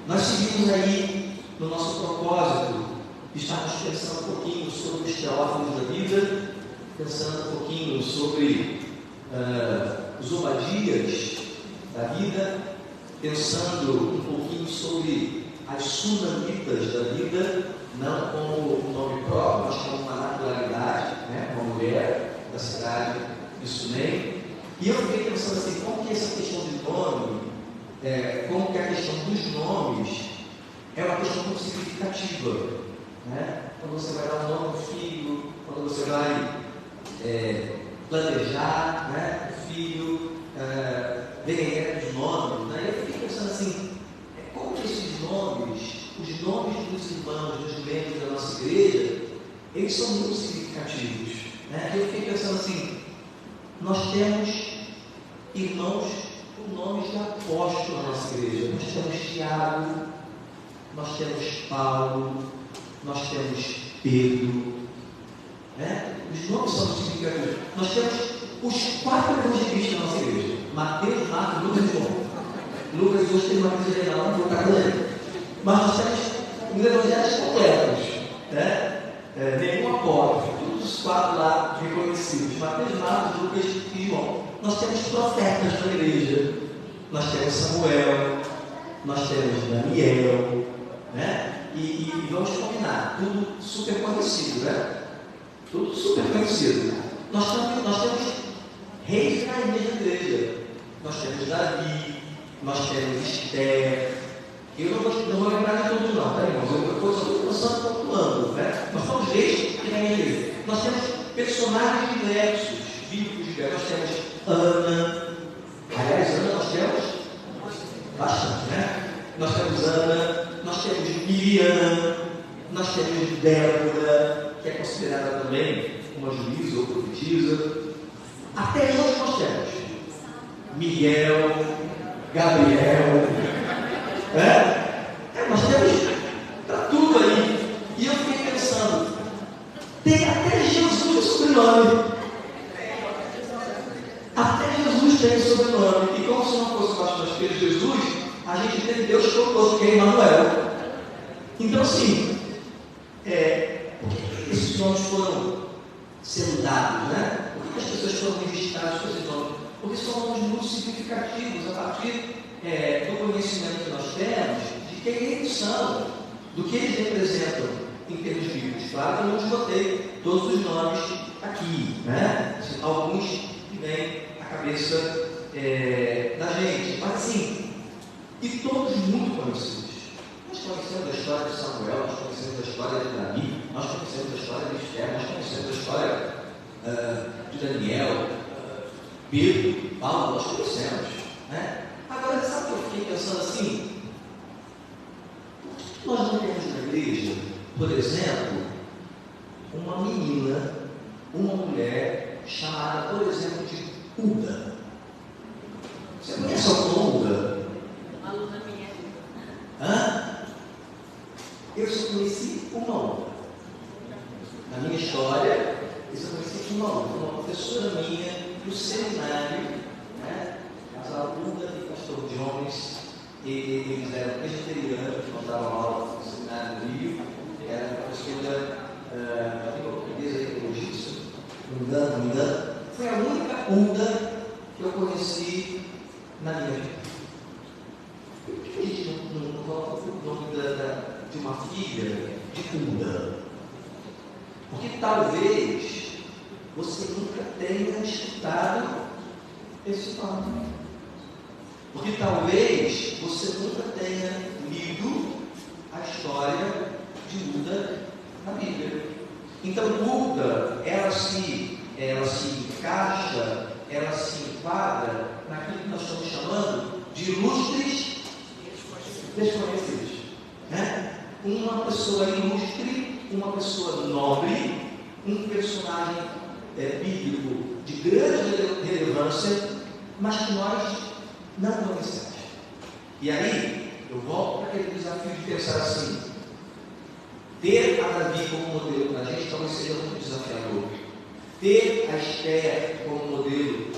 Nós seguimos aí no nosso propósito, estamos pensando um pouquinho sobre os teófilos da vida, pensando um pouquinho sobre os Obadias da vida, pensando um pouquinho sobre as Sunamitas da vida, não como um nome próprio, mas como uma naturalidade, né? Uma mulher da cidade de Sunem. E eu fiquei pensando assim, como que essa questão de nome, como que a questão dos nomes é uma questão muito significativa, né? Quando você vai dar um nome ao filho, quando você vai planejar, né, o filho, ver os nomes, né? Eu fiquei pensando assim, como que esses nomes, os nomes dos irmãos, dos membros da nossa igreja, eles são muito significativos, né? Eu fiquei pensando assim, nós temos irmãos com nomes de apóstolo na nossa igreja. Nós temos Tiago, nós temos Paulo, nós temos Pedro, né? Os nomes são significativos. Nós temos os 4 evangelistas na nossa igreja: Mateus, Marcos, Lucas e João. Lucas hoje tem uma coisa geral, não vou estar com ele. Mas nós temos os evangelhos completos, né? Nenhum apóstolo, todos os 4 lá reconhecidos: Mateus, Marcos, Lucas e João. Nós temos profetas na igreja, nós temos Samuel, nós temos Daniel, né? E vamos combinar, tudo super conhecido, né? Tudo super conhecido. Nós temos reis rainhas da igreja. Nós temos Davi, nós temos Esther. Eu não vou lembrar de tudo não, tá, irmãos? Eu estou pensando pontuando, né? Nós somos reis e rainhas da igreja. Nós temos personagens diversos, bíblicos diversos. Nós temos Ana. Aliás, Ana nós temos bastante, né? Nós temos Ana, nós temos Miriam, nós temos Débora, que é considerada também uma juíza ou profetisa. Até hoje nós temos Miguel, Gabriel, nós temos para tudo aí. E eu fiquei pensando, tem até Jesus sobrenome. Até Jesus tem sobrenome. E como se não fosse mais Pedro Jesus, a gente entendeu Deus conosco, que é Emmanuel. Então, assim, por que esses nomes foram sendo dados, né? Por que as pessoas foram registradas com esses nomes? Porque são nomes muito significativos a partir do conhecimento que nós temos de quem eles são, do que eles representam em termos bíblicos. Claro que eu não desbotei todos os nomes aqui, né? Assim, alguns que vêm à cabeça da gente, mas assim, e todos muito conhecidos. Nós conhecemos a história de Samuel, nós conhecemos a história de Davi, nós conhecemos a história de Esther, nós conhecemos a história de Daniel, Pedro, Paulo, nós conhecemos, né? Agora, sabe o que eu fiquei pensando assim? Por que nós não temos na igreja, por exemplo, uma menina, uma mulher chamada, por exemplo, de Uda? Você conhece alguma Uda? Uma aluna minha. Eu só conheci uma Uda. Na minha história, eu só conheci uma Uda, uma professora minha do seminário, né? As alunas de pastor Jones, eles eram presbiterianos, nós davam aula no seminário do Rio, era professora de portuguesa e ecologista, não me engano. Foi a única Uda que eu conheci na minha vida. Por que a gente não coloca o nome de uma filha de Uda? Porque talvez você nunca tenha escutado esse nome. Porque talvez você nunca tenha lido a história de Uda na Bíblia. Então, Uda, ela se encaixa, ela se enquadra naquilo que nós estamos chamando de ilustres desconhecidos, né? Uma pessoa ilustre, uma pessoa nobre, um personagem bíblico de grande relevância, mas que nós não conhecemos. E aí, eu volto para aquele desafio de pensar assim: ter a Davi como modelo para a gente talvez seja muito desafiador. Ter a Esther como modelo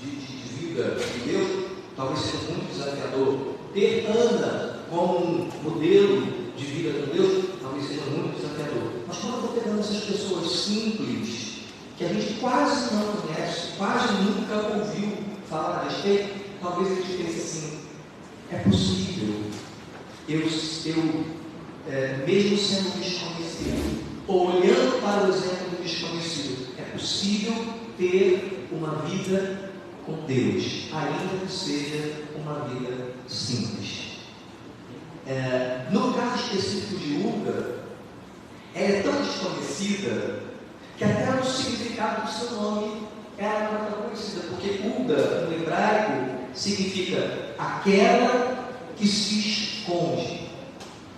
de vida de Deus talvez seja muito desafiador. Ter Ana como modelo de vida com Deus, talvez seja muito desafiador. Mas quando eu estou pegando essas pessoas simples, que a gente quase não conhece, quase nunca ouviu falar a respeito, talvez a gente pense assim: é possível eu mesmo sendo desconhecido, ou olhando para o exemplo do desconhecido, é possível ter uma vida com Deus, ainda que seja uma vida simples. No caso específico de Hulda, ela é tão desconhecida que até o significado do seu nome ela não é tão conhecida, porque Hulda no hebraico significa aquela que se esconde,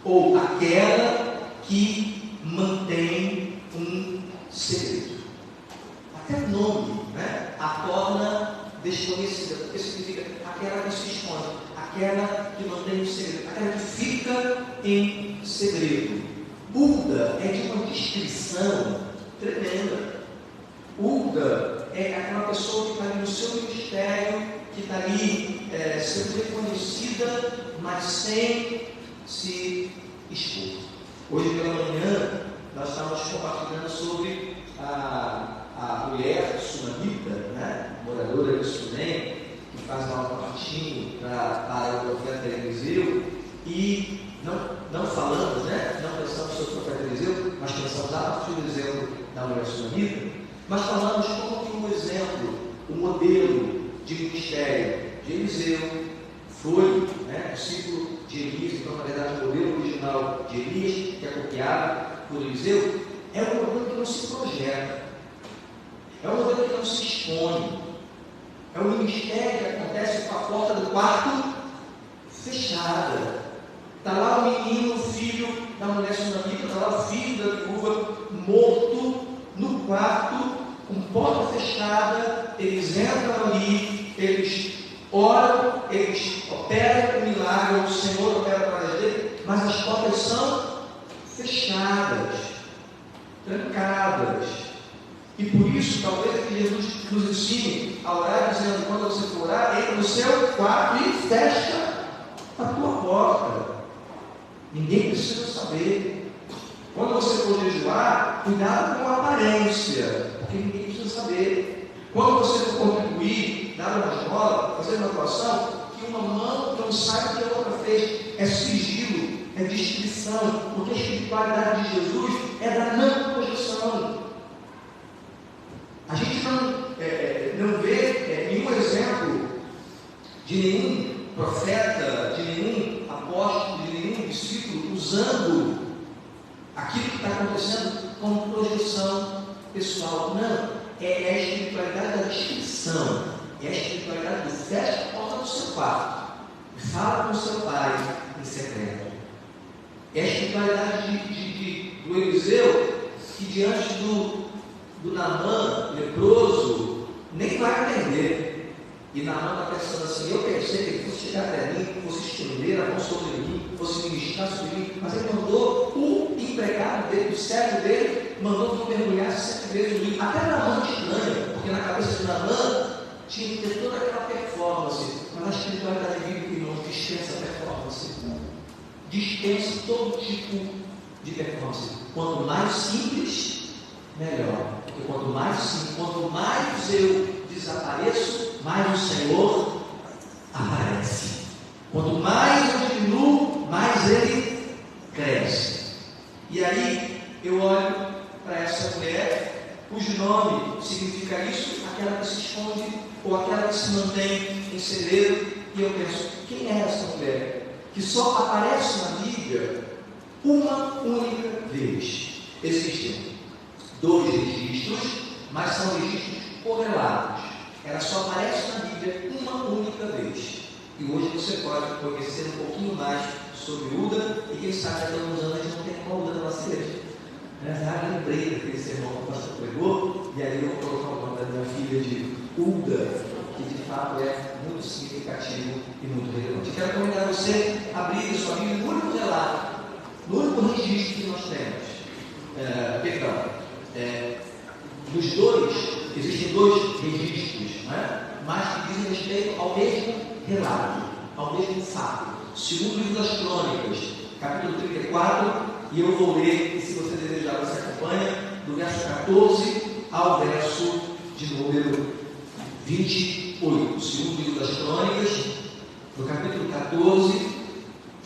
ou aquela que mantém um segredo. Até o nome, né, a torna desconhecida, porque significa aquela que se esconde, aquela que mantém um segredo, aquela que fica em segredo. Hulda é de uma descrição tremenda. Hulda é aquela pessoa que está ali no seu ministério, que está ali sendo reconhecida, mas sem se expor. Hoje pela manhã nós estávamos compartilhando sobre a mulher sunamita, né, moradora de Sunem, que faz lá um quartinho para o profeta Eliseu, e não falamos, né, não pensamos sobre o profeta Eliseu, mas pensamos a partir do exemplo da mulher sunamita, mas falamos como que um exemplo, o modelo de ministério de Eliseu foi, né, discípulo de Elias, então na verdade o modelo original de Elias, que é copiado por Eliseu, é um modelo que não se projeta, é um modelo que não se expõe, é um ministério que acontece com a porta do quarto fechada. Está lá o menino, o filho da mulher sunamita, está lá o filho da viúva morto no quarto, com porta fechada. Eles entram ali, eles oram, eles operam o milagre, o Senhor opera através dele, mas as portas são fechadas, trancadas. E por isso, talvez é que Jesus nos ensine a orar, dizendo: quando você for orar, entra no seu quarto e fecha a tua porta. Ninguém precisa saber. Quando você for jejuar, cuidado com a aparência, porque ninguém precisa saber. Quando você for contribuir, dar uma esmola, fazer uma doação, que uma mão não saiba que a outra fez. É sigilo, é discrição, porque a espiritualidade de Jesus é da não projeção. A gente não vê nenhum exemplo de nenhum profeta, de nenhum apóstolo, de nenhum discípulo usando aquilo que está acontecendo como projeção pessoal. Não, é a espiritualidade da descrição, é a espiritualidade do fecha a porta do seu quarto, fala com o seu pai em secreto. É a espiritualidade do Eliseu, que diante do Naamã leproso nem vai atender. E Naamã está pensando assim: eu pensei que ele fosse chegar até mim, fosse estender a mão sobre mim, fosse ministrar sobre mim, mas ele mandou o empregado dele, o servo dele, mandou que eu mergulhasse 7 vezes no rio. Até Naamã estranha, porque na cabeça de Naamã tinha que ter toda aquela performance, mas a espiritualidade bíblica, irmão, dispensa performance, dispensa todo tipo de performance. Quanto mais simples, melhor. Porque quanto mais eu desapareço, mais o Senhor aparece. Quanto mais eu diminuo, mais Ele cresce. E aí eu olho para essa mulher, cujo nome significa isso, aquela que se esconde, ou aquela que se mantém em segredo, e eu penso: quem é essa mulher que só aparece na Bíblia uma única vez? Existem 2 registros, mas são registros correlatos. Ela só aparece na Bíblia uma única vez. E hoje você pode conhecer um pouquinho mais sobre Hulda, e quem sabe daqui a alguns anos a gente não tem uma Hulda na nossa igreja. Eu lembrei daquele sermão que o pastor pregou, e aí eu vou colocar o nome da minha filha de Hulda, que de fato é muito significativo e muito relevante. Eu quero convidar você a abrir sua Bíblia no único relato, no único registro que nós temos. Dos 2, existem 2 registros, né? Mas que dizem respeito ao mesmo relato, ao mesmo fato. Segundo o livro das Crônicas, 34, e eu vou ler, e se você desejar, você acompanha, do verso 14 ao verso de número 28. Segundo livro das Crônicas, no capítulo 14,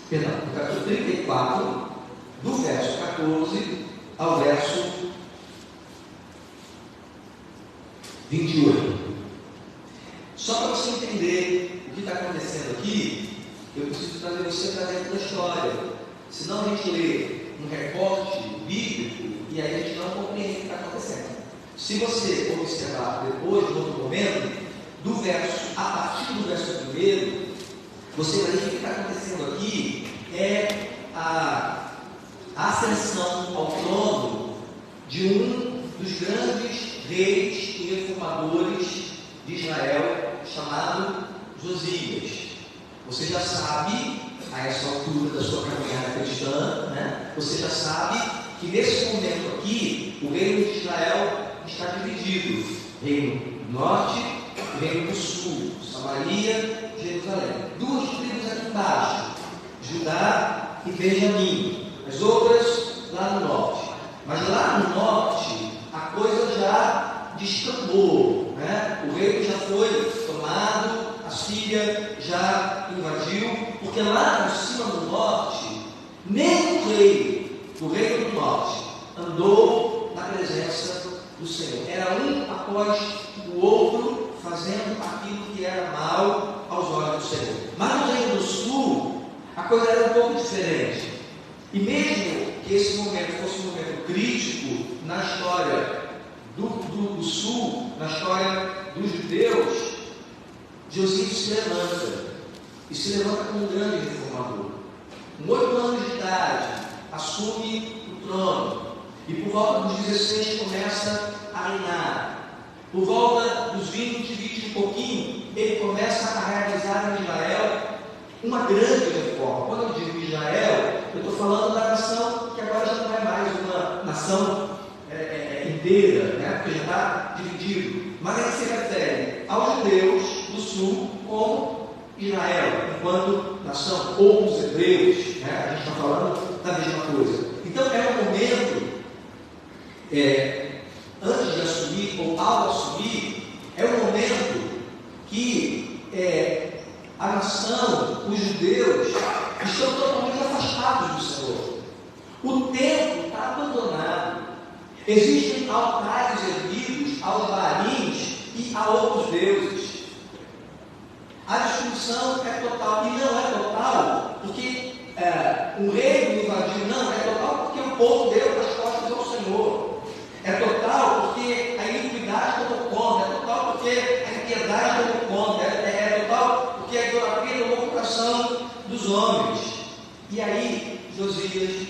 perdão, no capítulo 34, do verso 14 ao verso 28. Só para você entender o que está acontecendo aqui, eu preciso trazer você para dentro da história. Senão a gente lê um recorte bíblico e aí a gente não compreende o que está acontecendo. Se você observar depois, no outro momento, a partir do verso 1, você vai ver que o que está acontecendo aqui é a ascensão ao trono de um dos grandes reis e reformadores de Israel, chamado Josias. Você já sabe, a essa altura da sua caminhada cristã, né? Você já sabe que nesse momento aqui, o reino de Israel está dividido: reino do norte e reino do sul, Samaria e Jerusalém. Duas tribos aqui embaixo, Judá e Benjamim, as outras lá no norte. Mas lá no norte, a coisa já descambou, né? O reino já foi tomado, a Síria já invadiu, porque lá em cima do norte, nem o rei do reino do norte andou na presença do Senhor. Era um após o outro, fazendo aquilo que era mal aos olhos do Senhor. Mas no reino do sul, a coisa era um pouco diferente. E mesmo que esse momento fosse um momento crítico na história do sul, na história dos judeus, Josias se levanta, e se levanta como um grande reformador. Com 8 anos de idade, assume o trono, e por volta dos 16 começa a reinar. Por volta dos 20 e pouquinho, ele começa a realizar em Israel uma grande reforma. Quando eu digo Israel, eu estou falando da nação que agora já não é mais uma nação inteira, né? Porque já está dividido. Mas ele se refere aos judeus do sul como Israel, enquanto nação, ou os hebreus, né? A gente está falando da mesma coisa. Então é um momento, antes de assumir ou ao assumir, é um momento que a nação, os judeus, estão totalmente afastados do Senhor. O templo está abandonado. Existem altares erguidos aos Baalins e a outros deuses. A destruição é total, e não é total porque o reino invadiu, não, é total porque o povo deu as costas ao Senhor. É total porque a iniquidade tomou conta, é total porque a impiedade tomou conta, é total porque a idolatria tomou o coração dos homens. E aí, Josias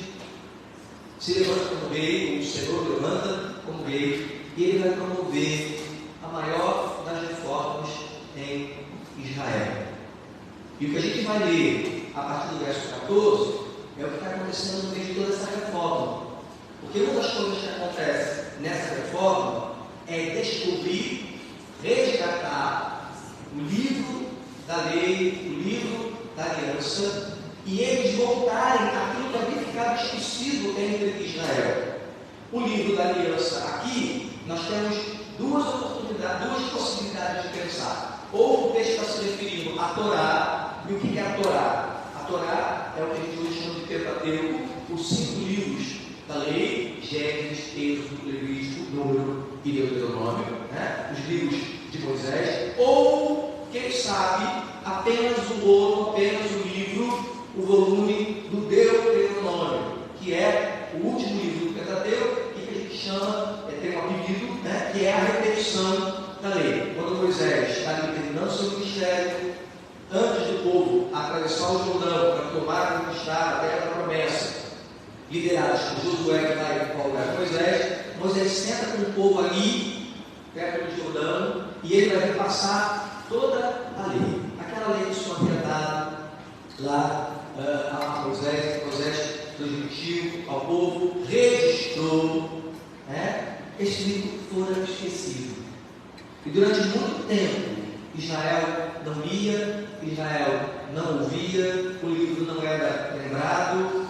se levanta como rei, o Senhor levanta como rei, e ele vai promover a maior das reformas em Israel. E o que a gente vai ler a partir do verso 14 é o que está acontecendo no meio de toda essa reforma. Porque uma das coisas que acontece nessa reforma é descobrir, resgatar o livro da lei, o livro da aliança, e eles voltarem àquilo que havia ficado esquecido entre Israel. O livro da aliança aqui, nós temos duas possibilidades de pensar. Ou o texto está se referindo à Torá, e o que é a Torá? A Torá é o que a gente hoje chama de Pentateuco, os 5 livros da lei: Gênesis, Êxodo, Levítico, Número e Deuteronômio, né? Os livros de Moisés. Ou, quem sabe, apenas o livro, o volume do Deuteronômio, que é o último livro do Pentateuco, e que a gente chama, tem um apelido, né? Que é a repetição da lei. Quando Moisés está ali terminando seu ministério, antes do povo atravessar o Jordão para tomar e conquistar a terra da promessa, liderados por Josué, que vai para o lugar de Moisés senta com o povo ali, perto do Jordão, e ele vai repassar toda a lei. Aquela lei que o Senhor havia dado lá a Moisés transmitiu ao povo, registrou, né? Este livro foi esquecido. E durante muito tempo, Israel não lia, Israel não ouvia, o livro não era lembrado,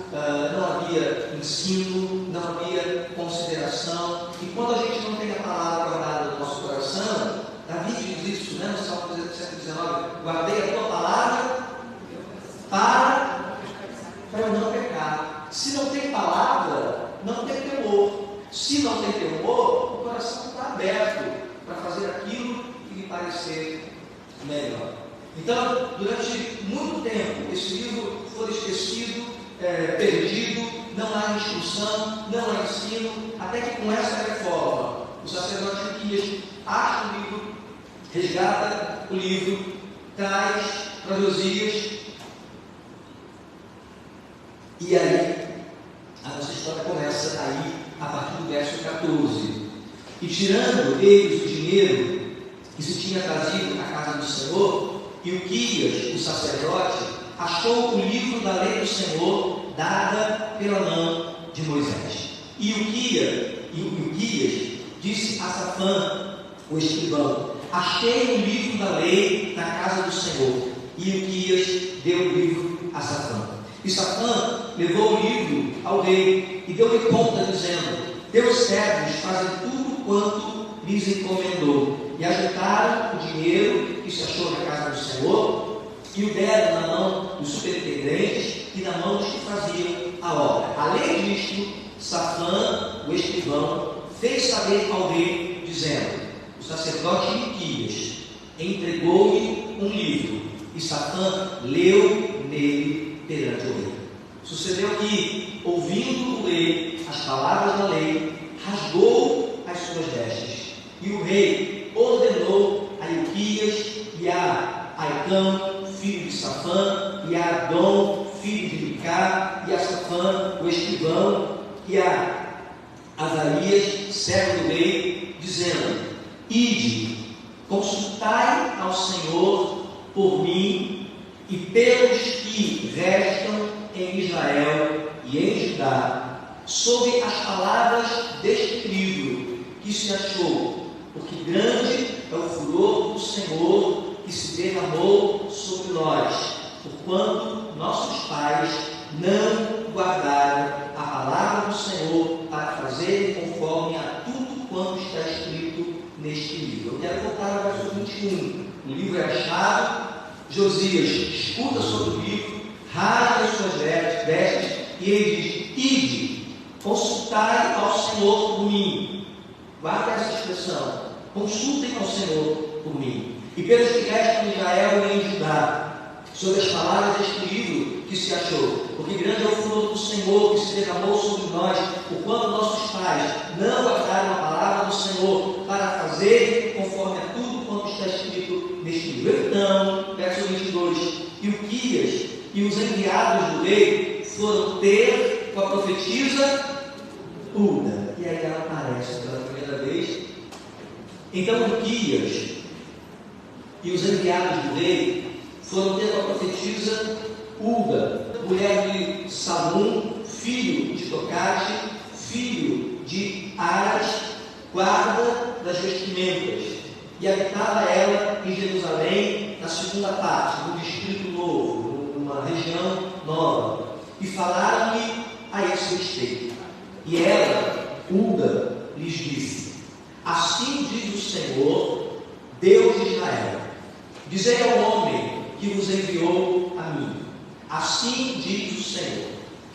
não havia havia ensino, não havia consideração. E quando a gente não tem a palavra guardada no nosso coração, Davi diz isso, né, no Salmo 119: guardei a tua palavra para eu não pecar. Se não tem palavra, não tem temor. Se não tem temor, o coração está aberto para fazer aquilo que lhe parecer melhor. Então, durante muito tempo, esse livro foi esquecido, perdido, não há instrução, não há ensino, até que com essa reforma, o sacerdote Ilquias acha o livro, resgata o livro, traz para Josias, e aí a nossa história começa aí, a partir do verso 14. E tirando eles o dinheiro que se tinha trazido à casa do Senhor, Ilquias, o sacerdote, achou o livro da lei do Senhor, dada pela mão de Moisés. E Ilquias disse a Safã, o escrivão: achei o livro da lei na casa do Senhor. E Ilquias deu o livro a Safã. E Safã levou o livro ao rei e deu-lhe conta, dizendo: teus servos fazem tudo quanto lhes encomendou. E ajuntaram o dinheiro que se achou na casa do Senhor e o deram na mão dos superintendentes e na mão dos que faziam a obra. Além disto, Safã, o escrivão, fez saber ao rei, dizendo: o sacerdote Ilquias entregou-lhe um livro, e Safã leu nele perante o rei. Sucedeu que, ouvindo o rei as palavras da lei, rasgou as suas vestes. E o rei ordenou a Ilquias e a Aicão, filho de Safã, e a Adom, filho de Micá, e a Safã, o escrivão, e a Azarias, servo do rei, dizendo: ide, consultai ao Senhor por mim e pelos que restam em Israel e em Judá, sobre as palavras deste livro que se achou, porque grande é o furor do Senhor que se derramou sobre nós, porquanto nossos pais não guardaram a palavra do Senhor para fazerem conforme a tudo quanto está escrito neste livro. Eu quero voltar ao verso 21. O livro é achado, Josias escuta sobre o livro, rasga as suas vestes e ele diz: ide, consultai ao Senhor por mim. Guarda essa expressão: consultem ao Senhor por mim e pelos que restam em Israel e em Judá, sobre as palavras deste livro que se achou, porque grande é o furor do Senhor que se derramou sobre nós, porquanto nossos pais não guardaram a palavra do Senhor para fazer conforme a tudo quanto está escrito neste livro. Então, verso 22, Ilquias e os enviados do rei foram ter com a profetisa Hulda. E aí ela aparece pela primeira vez. Então Ilquias e os enviados do rei foram ter com a profetisa Hulda, mulher de Salum, filho de Tocache, filho de Aras, guarda das vestimentas, e habitava ela em Jerusalém, na segunda parte, no distrito novo, numa região nova, e falaram-lhe a esse respeito. E ela, Hulda, lhes disse: assim diz o Senhor, Deus de Israel: dizei ao homem que vos enviou a mim, assim diz o Senhor: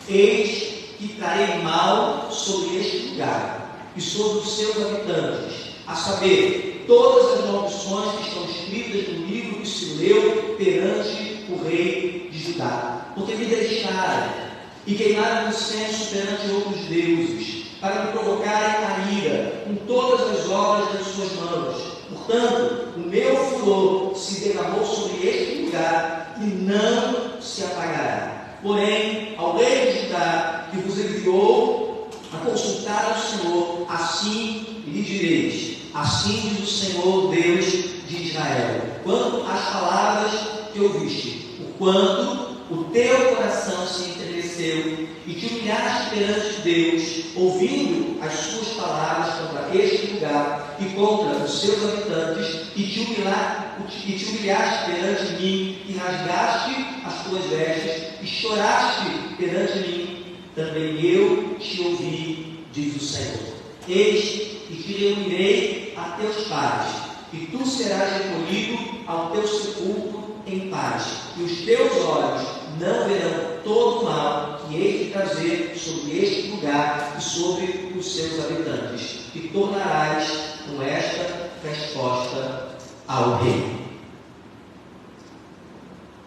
eis que trarei mal sobre este lugar e sobre os seus habitantes, a saber, todas as maldições que estão escritas no livro que se leu perante o rei de Judá, porque me deixaram e queimaram incenso perante outros deuses, para me provocarem a ira com todas as obras das suas mãos. Portanto, o meu furor se derramou sobre este lugar e não se apagará. Porém, ao rei de Judá, que vos enviou a consultar ao Senhor, assim lhe direis: assim diz o Senhor, Deus de Israel, quanto às palavras que ouviste, porquanto o teu coração se enterneceu e te humilhaste perante Deus, ouvindo as suas palavras contra este lugar e contra os seus habitantes, e te humilhaste perante mim, e rasgaste as tuas vestes, e choraste perante mim, também eu te ouvi, diz o Senhor. Eis que te reunirei a teus pais, e tu serás recolhido ao teu sepulcro em paz, e os teus olhos não verão todo o mal que hei de trazer sobre este lugar e sobre os seus habitantes, e tornarás com esta resposta ao rei.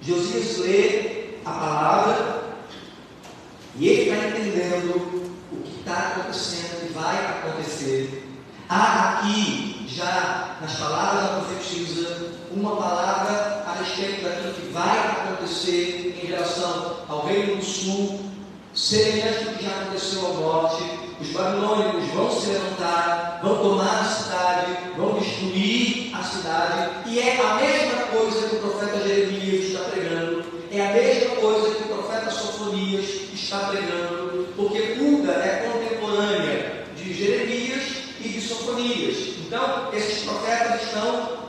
Josias lê a palavra e ele está entendendo o que está acontecendo e vai acontecer. Há aqui, já nas palavras da profetisa, uma palavra a respeito daquilo que vai acontecer em relação ao reino do sul, semelhante ao que já aconteceu ao norte. Os babilônicos vão se levantar, vão tomar a cidade, vão destruir a cidade, e é a mesma coisa que o profeta Jeremias está pregando, é a mesma coisa que o profeta Sofonias está pregando, porque Hulda é contemporânea de Jeremias e de Sofonias. Então, esses profetas estão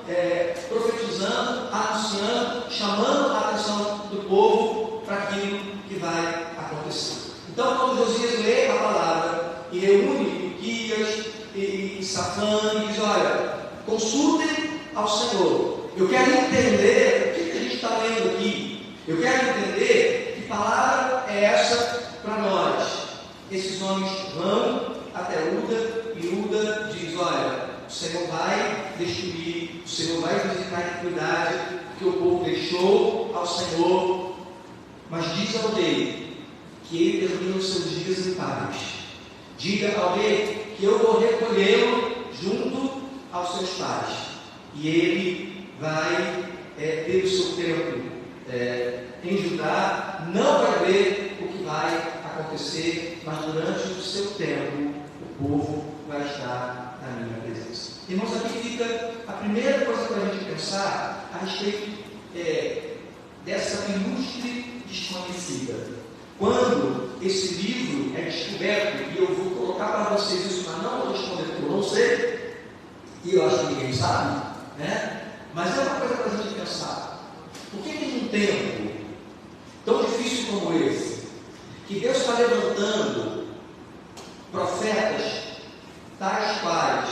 profetizando, anunciando, chamando a atenção do povo para aquilo que vai acontecer. Então, quando Josias lê a palavra e reúne Ilquias e Safã e diz: olha, consultem ao Senhor. Eu quero entender o que a gente está lendo aqui. Eu quero entender que palavra é essa para nós. Esses homens vão até Hulda e Hulda diz: olha, o Senhor vai destruir, o Senhor vai visitar a iniquidade que o povo deixou ao Senhor, mas diz ao rei que ele termina os seus dias em paz. Diga ao rei que eu vou recolhê-lo junto aos seus pais, e ele vai ter o seu tempo em Judá. Não vai ver o que vai acontecer, mas durante o seu tempo o povo vai estar na minha presença. Irmãos, aqui fica a primeira coisa para a gente pensar a respeito dessa ilustre desconhecida. Quando esse livro é descoberto, e eu vou colocar para vocês isso, mas não vou responder porque eu não sei, e eu acho que ninguém sabe, né? Mas é uma coisa para a gente pensar. Por que em um tempo tão difícil como esse, que Deus está levantando profetas tais quais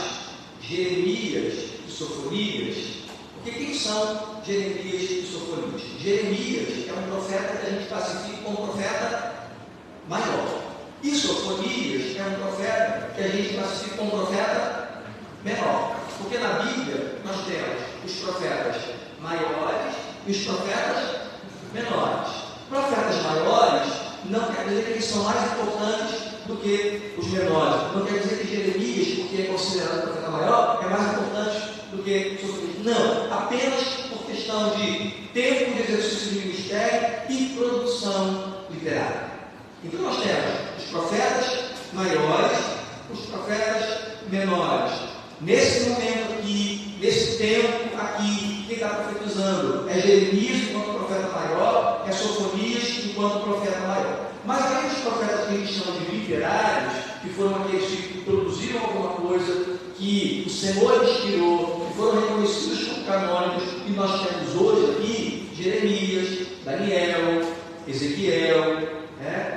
Jeremias e Sofonias? Porque quem são Jeremias e Sofonias? Jeremias é um profeta que a gente classifica como profeta maior, e Sofonias é um profeta que a gente classifica como profeta menor, porque na Bíblia nós temos os profetas maiores e os profetas menores. Profetas maiores não quer dizer que eles são mais importantes do que os menores. Não quer dizer que Jeremias, porque é considerado profeta maior, é mais importante do que Sofonias. Não, apenas por questão de tempo de exercício de ministério e produção literária. Então nós temos os profetas maiores, os profetas menores. Nesse momento aqui, nesse tempo aqui, quem está profetizando é Jeremias enquanto profeta maior, é Sofonias enquanto profeta maior. Mas além dos profetas que a gente chama de literários, que foram aqueles que produziram alguma coisa que o Senhor inspirou, que foram reconhecidos como canônicos, e nós temos hoje aqui Jeremias, Daniel, Ezequiel,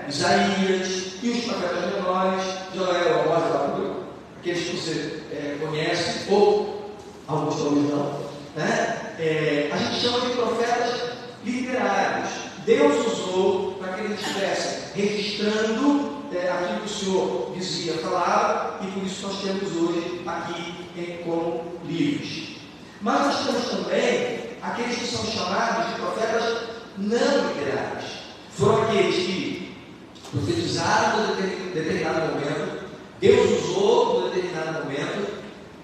Isaías, e os profetas menores, Joel, Amós, aqueles que você conhece, ou alguns talvez não, a gente chama de profetas literários. Deus usou para que eles estivessem registrando aquilo que o Senhor dizia, falava, e por isso nós temos hoje aqui como livros. Mas nós temos também aqueles que são chamados de profetas não literários. Foram aqueles que profetizaram em determinado momento, Deus usou em determinado momento,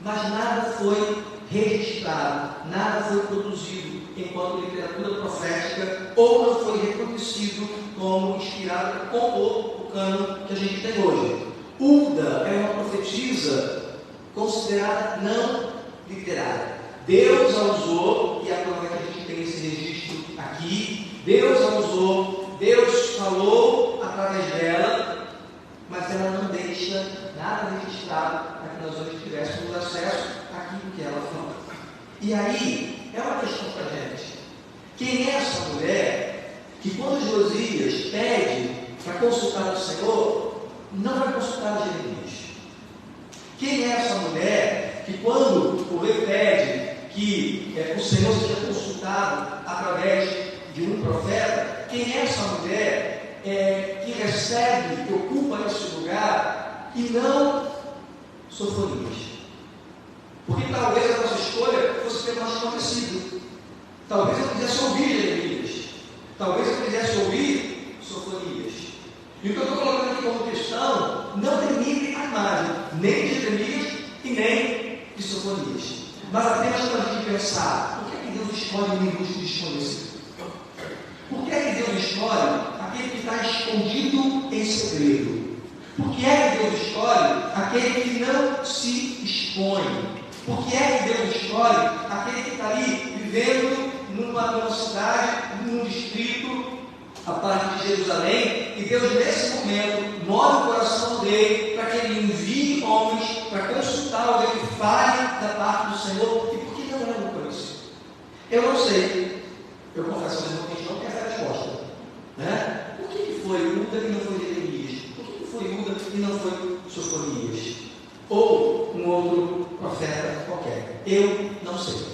mas nada foi registrado, nada foi produzido enquanto literatura profética, ou não foi reconhecido como inspirado para compor o cano que a gente tem hoje. Hulda é uma profetisa considerada não literária. Deus a usou, e a prova é que a gente tem esse registro aqui. Deus a usou, Deus falou através dela, mas ela não deixa nada registrado para que nós hoje tivéssemos acesso àquilo que ela falou. E aí, é uma questão para a gente. Quem é essa mulher que, quando Josias pede para consultar consultar o Senhor, não vai consultar Jeremias. Quem é essa mulher que, quando o rei pede que o Senhor seja consultado através de um profeta, quem é essa mulher que recebe, que ocupa esse lugar, e não Sofonias? Porque talvez a nossa escolha fosse ter mais conhecido. Talvez eu quisesse ouvir Jeremias. Talvez eu quisesse ouvir Sofonias. E o que eu estou colocando aqui como questão, não denigre a imagem, nem de Jeremias e nem de Sofonias. Mas apenas para a gente pensar, por que é que Deus escolhe inimigos desconhecidos? Por que é que Deus escolhe aquele que está escondido em segredo? Por que é que Deus escolhe aquele que não se expõe? Por que é que Deus escolhe aquele que está ali vivendo numa cidade, num distrito, a parte de Jerusalém, e Deus nesse momento move o coração dele para que ele envie homens para consultar alguém que fale da parte do Senhor? E por que não é um conhecido? Eu não sei. Eu confesso ao mesmo que a gente não tem essa resposta, né? Por que foi Uda e não foi Jeremias? Por que foi Uda e não foi Sofonias? Ou um outro profeta qualquer? Eu não sei.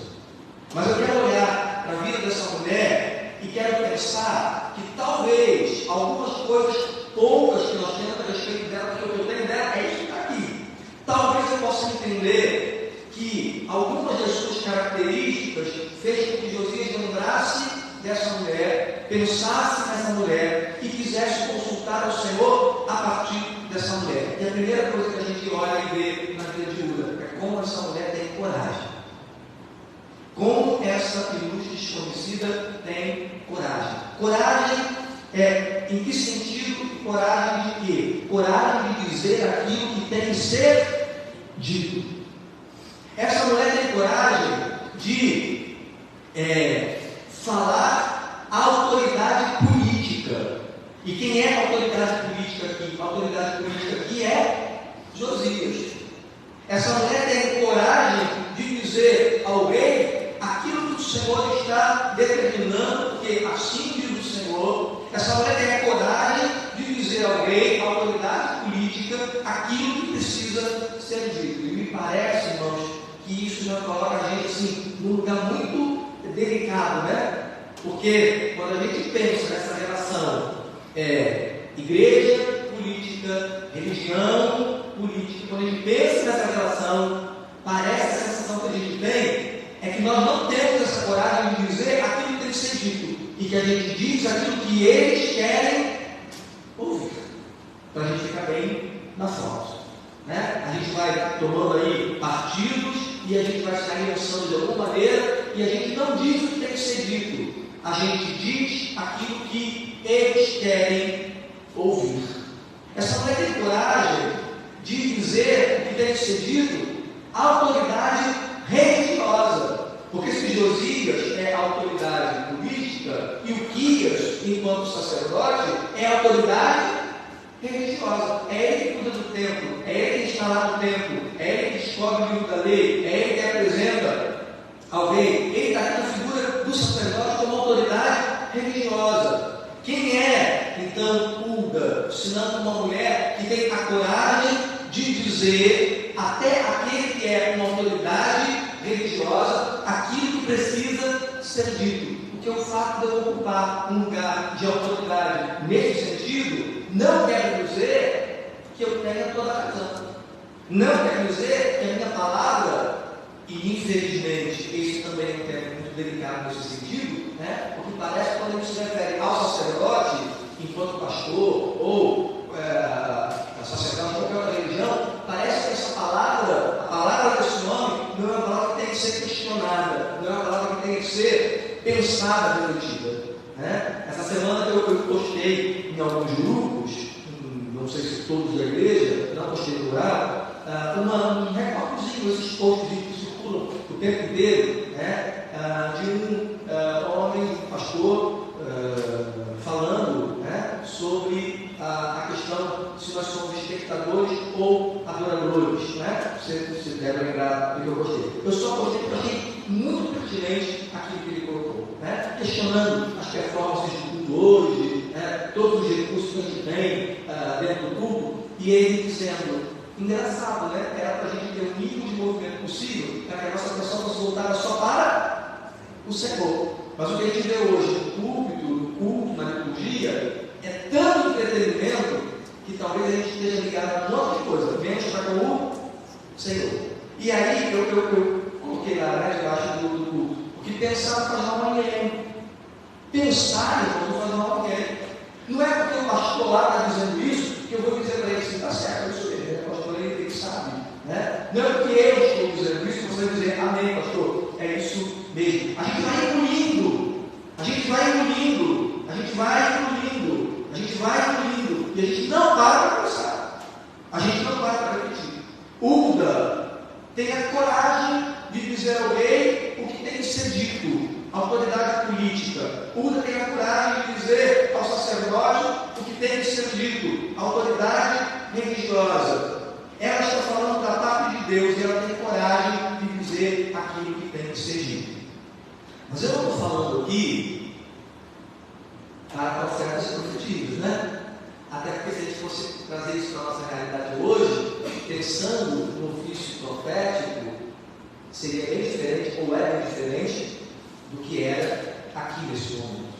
Mas eu quero olhar para a vida dessa mulher e quero pensar que talvez algumas coisas poucas que nós temos a respeito dela, que eu tenho dela, é isso que está aqui. Talvez eu possa entender que algumas das suas características fez com que Josias lembrasse dessa mulher, pensasse nessa mulher e quisesse consultar ao Senhor a partir dessa mulher. E a primeira coisa que a gente olha e vê na vida de Uda é como essa mulher tem coragem. Como essa ilustre desconhecida tem coragem. Coragem em que sentido? Coragem de quê? Coragem de dizer aquilo que tem que ser dito. Essa mulher tem coragem de falar a autoridade política. E quem é a autoridade política aqui? A autoridade política aqui é Josias. Essa mulher tem coragem de dizer ao rei aquilo que o Senhor está determinando, porque assim diz o Senhor. Essa mulher tem a coragem de dizer ao rei, à autoridade política, aquilo que precisa ser dito. E me parece, irmãos, que isso já coloca a gente assim, num lugar muito delicado, né? Porque quando a gente pensa nessa relação igreja, política, religião, política, quando a gente pensa nessa relação, parece a sensação que a gente tem é que nós não temos essa coragem de dizer aquilo que tem que ser dito, e que a gente diz aquilo que eles querem ouvir, para a gente ficar bem na foto, né? A gente vai tomando aí partidos e a gente vai se aliançando de alguma maneira e a gente não diz o que tem que ser dito, a gente diz aquilo que eles querem ouvir. Essa mulher tem coragem de dizer o que tem que ser dito à autoridade religiosa, porque se Josias é a autoridade política e o Quias, enquanto sacerdote, é a autoridade religiosa. É ele que cuida do templo, é ele que está lá no templo, é ele que escolhe o livro da lei, é ele que apresenta ao rei. Ele está aqui na figura do sacerdote como autoridade religiosa. Quem é, então, Uda, senão uma mulher que tem a coragem de dizer até aquele que é uma autoridade religiosa aquilo que precisa ser dito? Porque o fato de eu ocupar um lugar de autoridade nesse sentido não quer dizer que eu tenha toda a razão. Não quer dizer que a minha palavra, e infelizmente esse também é um tema muito delicado nesse sentido, né? Porque parece que quando a gente se refere ao sacerdote enquanto pastor ou sacerdote de qualquer outra religião, parece que essa palavra, a palavra desse homem, não é uma palavra que tem que ser questionada, não é uma palavra que tem que ser pensada, refletida, né? Essa semana eu postei em alguns grupos, não sei se todos da igreja, não postei no rural, um recortezinho, esses posts que circulam o tempo inteiro, né? De um homem, pastor, falando, né? Sobre a questão se nós somos espectadores ou adoradores, né? Você deve lembrar do que eu gostei. Eu só gostei porque achei muito pertinente aquilo que ele colocou, né? Questionando as performances do culto hoje, né? todos os recursos que a gente tem dentro do culto, e ele dizendo, engraçado, né? Era para a gente ter o mínimo de movimento possível, para que a nossa atenção fosse voltada só para o Senhor. Mas o que a gente vê hoje no púlpito, no culto, na liturgia, é tanto entretenimento que talvez a gente esteja ligado a um monte de coisa, menos para o Senhor. E aí eu coloquei lá, né, debaixo do culto, porque pensar faz mal a ninguém. Pensar, irmão, não faz mal a ninguém. Não é porque o pastor lá está dizendo isso que eu vou dizer para ele assim, está certo, isso é, o pastor ele que sabe. Né? Não é porque eu estou dizendo isso que você vai dizer, amém, pastor, é isso mesmo. A gente vai engolindo, a gente vai engolindo, a gente vai engolindo, a gente vai engolindo, e a gente não para para pensar, a gente não para para refletir. Uda tem a coragem de dizer ao rei o que tem que ser dito, a autoridade política. Uda tem a coragem de dizer ao sacerdote o que tem que ser dito, a autoridade religiosa. Ela está falando da parte de Deus e ela tem coragem de dizer aquilo que tem que ser dito. Mas eu não estou falando aqui para ofertas profetivas, né? Até porque se a gente fosse trazer isso para a nossa realidade hoje, pensando no ofício profético, seria bem diferente, ou é bem diferente, do que era aqui nesse momento.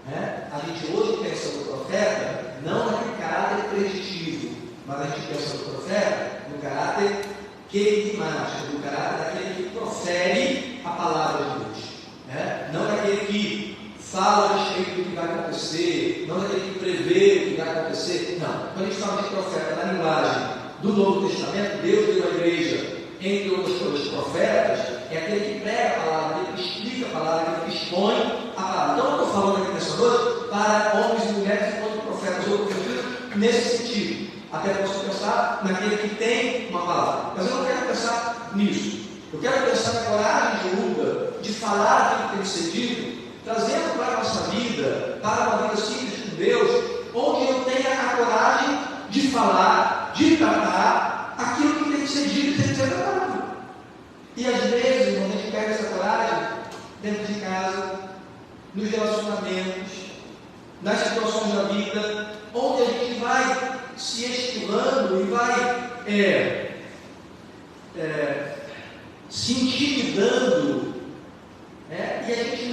Né? A gente hoje pensa no profeta não naquele caráter preditivo, mas a gente pensa no profeta no caráter querigmático, no caráter daquele que profere a palavra de Deus. Né? Não daquele que fala a respeito do que vai acontecer, não daquele que prevê o que vai acontecer. Não. Quando a gente fala de profeta na linguagem do Novo Testamento, Deus deu à igreja, entre outras coisas, profetas, é aquele que prega a palavra, aquele que explica a palavra, aquele que expõe a palavra. Então, eu estou falando aqui nessa noite para homens e mulheres enquanto profetas ou profetas nesse sentido. Até posso pensar naquele que tem uma palavra. Mas eu não quero pensar nisso. Eu quero pensar na coragem de Uda de falar aquilo que tem que ser dito, trazendo para a nossa vida, para uma vida simples com Deus, onde eu tenha a coragem de falar, de tratar aquilo que tem que ser dito e tem que ser tratado. E às vezes, quando a gente pega essa coragem, dentro de casa, nos relacionamentos, nas situações da vida, onde a gente vai se esquivando e vai se intimidando, e a gente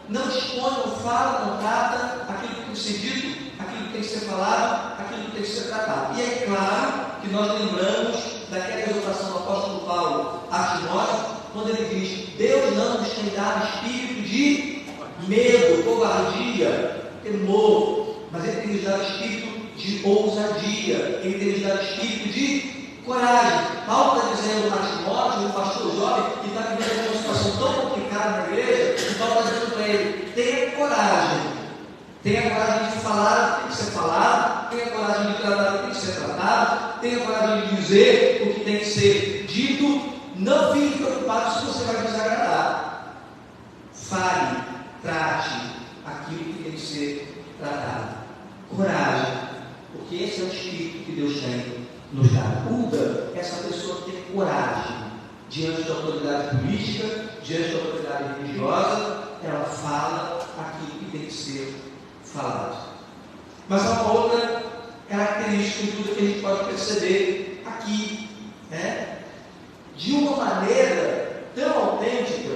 não expõe, não fala, não trata aquilo que tem que ser dito, aquilo que tem que ser falado, aquilo que tem que ser tratado. E é claro que nós lembramos daquela exortação do apóstolo Paulo a Timóteo, quando ele diz: Deus não nos tem dado espírito de medo, covardia, temor, mas ele tem nos dado espírito de ousadia, ele tem nos dado espírito de coragem. Paulo está dizendo a Timóteo, um pastor jovem, que está vivendo uma situação tão complicada na igreja, que Paulo está dizendo para ele: tenha coragem. Tenha coragem de falar o que tem que ser falado, tenha coragem de tratar o que tem que ser tratado, tenha coragem de dizer o que tem que ser dito. Não fique preocupado se você vai desagradar. Fale, trate aquilo que tem que ser tratado. Coragem, porque esse é o espírito que Deus tem nos dado. Uda é essa pessoa que tem coragem diante da autoridade política, diante da autoridade religiosa. Ela fala aquilo que tem que ser falado. Mas há uma outra característica de tudo que a gente pode perceber aqui, de uma maneira tão autêntica,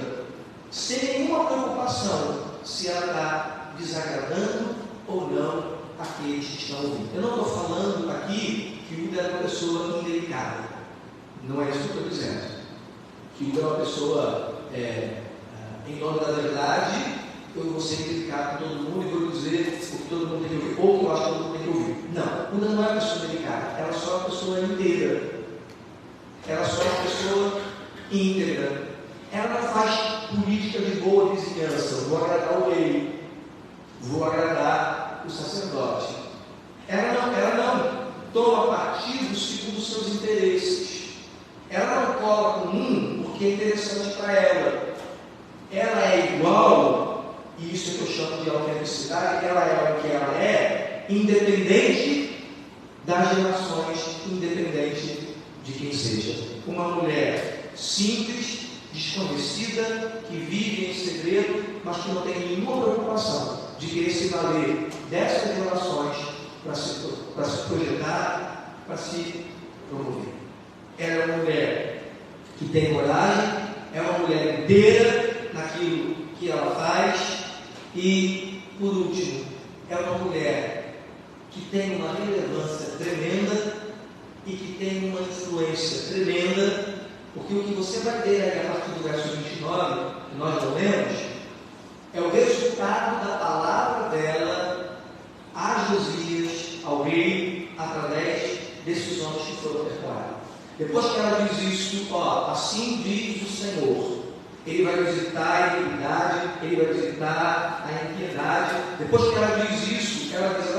sem nenhuma preocupação se ela está desagradando ou não aqueles que estão ouvindo. Eu não estou falando aqui que Uda é uma pessoa indelicada, não é isso que eu estou dizendo. Que Uda é uma pessoa em nome da verdade, eu vou ser delicado com todo mundo e vou dizer o que todo mundo tem que ouvir, ou o que eu acho que todo mundo tem que ouvir. Não, Uda não é uma pessoa delicada, ela só é uma pessoa inteira. Ela só é uma pessoa íntegra. Ela não faz política de boa vizinhança. Vou agradar o rei, vou agradar o sacerdote. Ela não toma partido segundo os seus interesses. Ela não cola com um porque é interessante para ela. Ela é igual, e isso é que eu chamo de autenticidade, ela é o que ela é, independente das gerações, independente de quem seja. Uma mulher simples, desconhecida, que vive em segredo, mas que não tem nenhuma preocupação de querer se valer dessas relações para se projetar, para se promover. Ela é uma mulher que tem coragem, é uma mulher inteira naquilo que ela faz e, por último, é uma mulher que tem uma relevância tremenda e que tem uma influência tremenda, porque o que você vai ter aí a partir do verso 29, que nós não lemos, é o resultado da palavra dela a Josias, ao rei, através desses homens que foram perdoados. Depois que ela diz isso, assim diz o Senhor, Ele vai visitar a iniquidade, Ele vai visitar a impiedade. Depois que ela diz isso, ela diz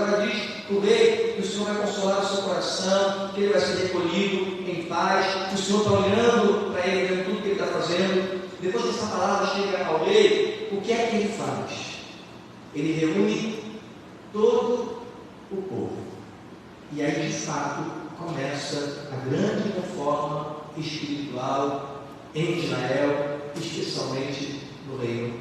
para o rei que o Senhor vai consolar o seu coração, que ele vai ser recolhido em paz, que o Senhor está olhando para ele, vendo tudo que ele está fazendo. Depois que essa palavra chega ao rei, o que é que ele faz? Ele reúne todo o povo. E aí, de fato, começa a grande reforma espiritual em Israel, especialmente no Reino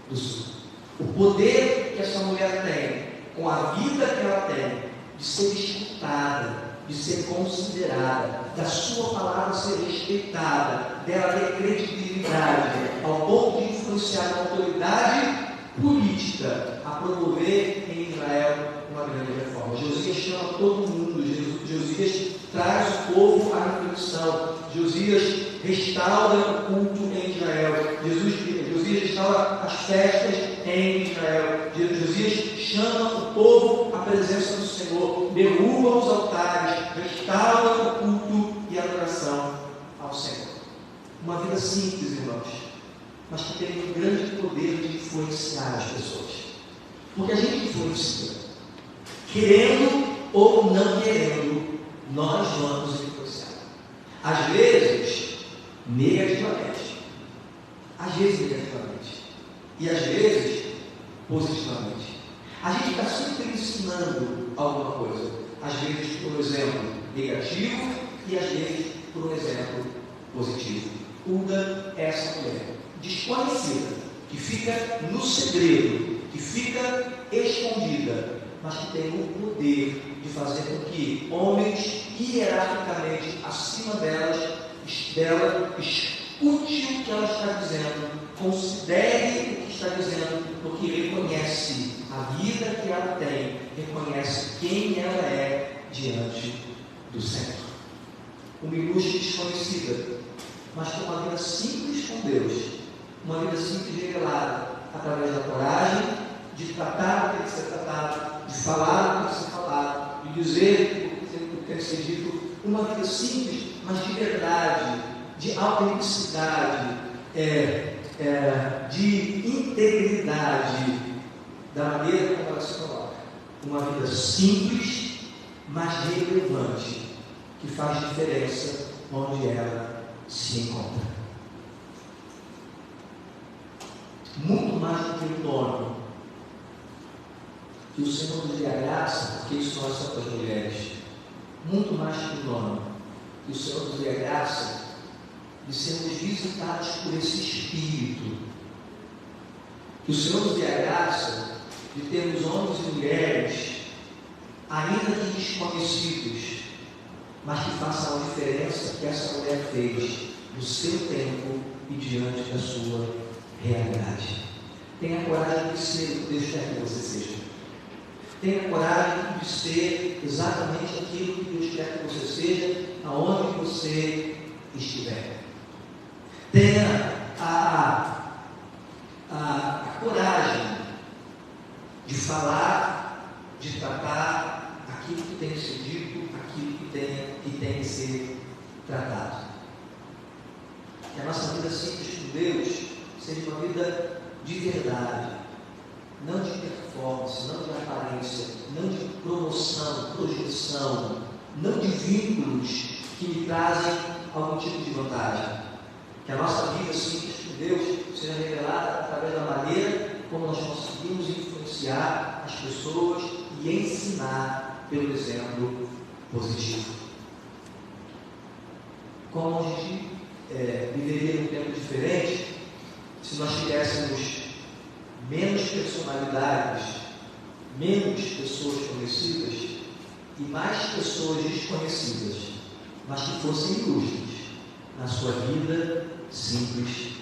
do Sul. O poder que essa mulher tem, com a vida que ela tem, de ser escutada, de ser considerada, da sua palavra ser respeitada, dela ter credibilidade, ao ponto de influenciar a autoridade política a promover em Israel uma grande reforma. Josias chama todo mundo, Josias traz o povo à reflexão, Josias restaura o culto em Israel, Josias restaura as festas em Israel, Josias chama o povo à presença do Senhor, derruba os altares, restaura o culto e a adoração ao Senhor. Uma vida simples, irmãos, mas que tem um grande poder de influenciar as pessoas, porque a gente influencia, querendo ou não querendo, nós vamos influenciar, às vezes negativamente, e às vezes positivamente. A gente está sempre ensinando alguma coisa, às vezes por um exemplo negativo e às vezes por um exemplo positivo. Uda é essa mulher desconhecida, que fica no segredo, que fica escondida, mas que tem o poder de fazer com que homens hierarquicamente acima dela escute o que ela está dizendo, considere o que está dizendo, porque reconhece a vida que ela tem, reconhece quem ela é diante do Senhor. Uma ilustre desconhecida, mas com uma vida simples com Deus, uma vida simples revelada através da coragem de tratar o que tem que ser tratado, de falar o que tem que ser falado, de dizer o que tem que ser dito. Uma vida simples, mas de verdade, de autenticidade, de integridade, da maneira como ela se coloca. Uma vida simples, mas relevante, que faz diferença onde ela se encontra. Muito mais do que o nome, que o Senhor nos dê a graça, porque isso não é só para as mulheres, muito mais que o nome, que o Senhor nos dê a graça de sermos visitados por esse Espírito, que o Senhor nos dê a graça de termos homens e mulheres, ainda que desconhecidos, mas que façam a diferença que essa mulher fez no seu tempo e diante da sua realidade. Tenha coragem de ser o que Deus quer que você seja. Tenha coragem de ser exatamente aquilo que Deus quer que você seja, aonde você estiver. Tenha a coragem de falar, de tratar aquilo que tem que ser dito, aquilo que tem que ser tratado. Que a nossa vida simples com Deus seja uma vida de verdade, não de performance, não de aparência, não de promoção, projeção, não de vínculos que me trazem algum tipo de vantagem. Que a nossa vida simples com Deus seja revelada através da maneira como nós conseguimos influenciar as pessoas e ensinar pelo exemplo positivo. Como a gente viveria num tempo diferente se nós tivéssemos menos personalidades, menos pessoas conhecidas e mais pessoas desconhecidas, mas que fossem ilustres na sua vida simples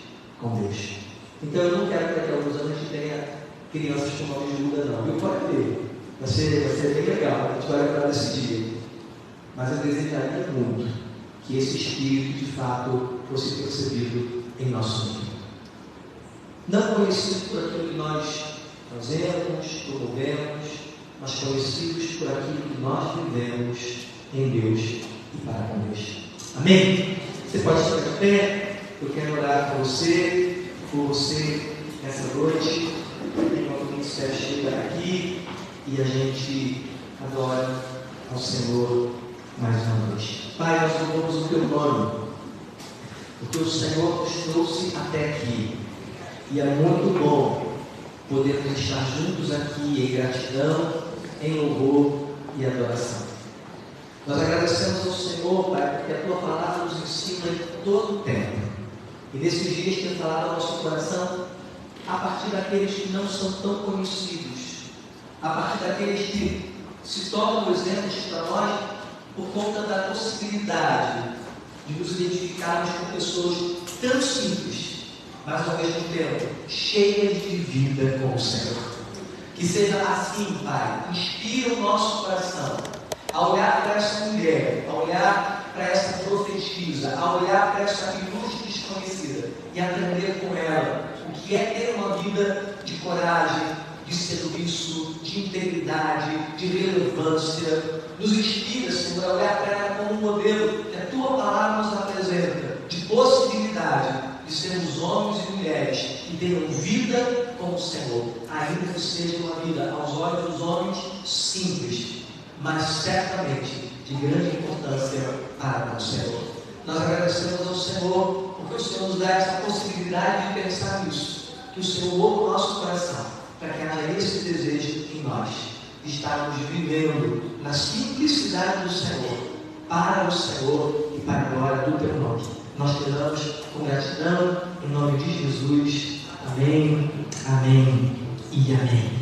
com Deus. Então eu não quero que daqui a alguns anos a gente tenha crianças com nome de Judas, não. Eu pode ter. Vai ser bem legal, a gente vai lembrar desse dia. Mas eu desejaria muito que esse espírito de fato fosse percebido em nosso meio. Não conhecido por aquilo que nós fazemos, promovemos, mas conhecidos por aquilo que nós vivemos em Deus e para com Deus. Amém? Você pode estar de pé. Eu quero orar por você nessa noite. Enquanto o ministério chega aqui e a gente adora ao Senhor mais uma vez. Pai, nós louvamos o Teu nome, porque o Senhor nos trouxe até aqui. E é muito bom podermos estar juntos aqui em gratidão, em louvor e adoração. Nós agradecemos ao Senhor, Pai, porque a Tua palavra nos ensina em todo o tempo. E nesses dias tem falado ao nosso coração a partir daqueles que não são tão conhecidos, a partir daqueles que se tornam exemplos para nós por conta da possibilidade de nos identificarmos com pessoas tão simples, mas ao mesmo tempo cheias de vida com o Senhor. Que seja assim, Pai, inspira o nosso coração a olhar para essa mulher, a olhar para essa profetisa, a olhar para essa ilustre desconhecida e aprender com ela o que é ter uma vida de coragem, de serviço, de integridade, de relevância. Nos inspira, Senhor, a olhar para ela como um modelo que a Tua palavra nos apresenta, de possibilidade de sermos homens e mulheres que tenham vida com o Senhor, ainda que seja uma vida aos olhos dos homens simples, mas certamente de grande importância para o Senhor. Nós agradecemos ao Senhor porque o Senhor nos dá essa possibilidade de pensar nisso, que o Senhor ouve o nosso coração, para que haja esse desejo em nós, de estarmos vivendo na simplicidade do Senhor, para o Senhor e para a glória do Teu nome. Nós te damos com gratidão, em nome de Jesus. Amém, amém e amém.